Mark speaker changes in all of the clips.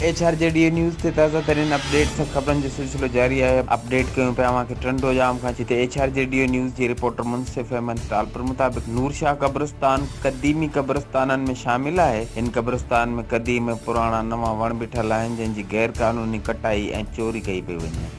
Speaker 1: HRJDA news ते ताज़ा तरीन अपडेट सां ख़बरनि जो सिलसिलो जारी आहे। अपडेट कयूं पिया तव्हांखे टंडो जाम खां जिते HRJDA न्यूज़ जे रिपोर्टर मुनसिफ अहमद टालपुर मुताबिक़ नूरशाह कब्रिस्तान क़दीमी कब्रिस्ताननि में शामिल आहे। हिन कब्रिस्तान में क़दीम पुराणा नवां वण बीठल आहिनि जंहिंजी गैर क़ानूनी कटाई ऐं चोरी कई पई वञे।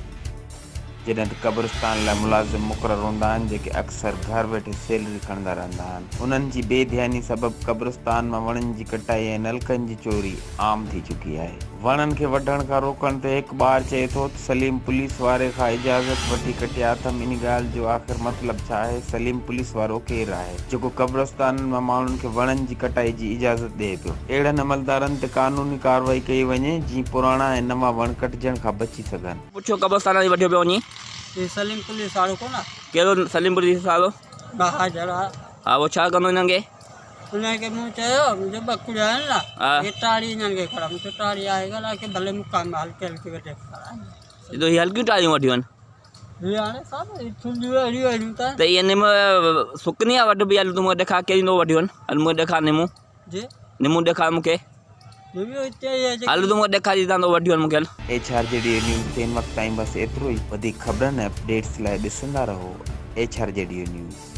Speaker 1: जॾहिं त कब्रिस्तान लाइ मुलाज़िम मुक़ररु हूंदा आहिनि जेके अक्सर घर वेठे सैलरी खणंदा रहंदा आहिनि। उन्हनि जी बेध्यानी सबबु कब्रिस्तान मां वणनि जी कटाई ऐं नलकनि जी चोरी आम थी चुकी आहे। वणनि खे वढण खां रोकण ते हिकु ॿार चए थो त सलीम पुलिस वारे खां इजाज़त वठी कटिया अथमि। इन ॻाल्हि जो आख़िर मतिलबु छा आहे? सलीम पुलिस वारो केरु आहे जेको कब्रिस्ताननि मां माण्हुनि खे वणनि जी कटाई जी इजाज़त ॾिए पियो? अहिड़नि अमलदारनि ते कानूनी कार्रवाई कई वञे जीअं पुराणा ऐं नवां वण कटिजण खां बची सघनि।
Speaker 2: पुछो कब्रिस्तान जी वठियो पियो वञी
Speaker 3: ये सलीम पुलिस वारो कोन
Speaker 2: कहिड़ो सलीम पुलिस वारो?
Speaker 3: बहादुर
Speaker 2: हा वो छा कंदो हिननि खे?
Speaker 3: उनखे मूं चयो मुंहिंजो ॿ आहिनि
Speaker 2: हा
Speaker 3: न हे टाड़ी हिननि खे खड़ा मूंखे टाड़ी आहे ॻाल्हि की भले मुक़ाम हल्के हल्के वठे
Speaker 2: सिधो हीअ हल्कियूं टारियूं वठी वञनि।
Speaker 3: हीअ हाणे साहिबु थुलियूं अहिड़ियूं अहिड़ियूं
Speaker 2: त इहे निमु सुकनी आहे वढिबी आहे? तूं मूंखे ॾेखार कहिड़ी थो वठी वञि? हल मूंखे ॾेखार निमू
Speaker 3: जी
Speaker 2: निमू ॾेखार मूंखे। हल तूं मूंखे ॾेखारी तव्हां वठी वञि मूंखे।
Speaker 1: HRJDA न्यूज़ ते हिन वक़्तु ताईं बसि एतिरो ई। वधीक ख़बरनि ऐं अपडेट्स लाइ ॾिसंदा रहो HRJDA न्यूज़।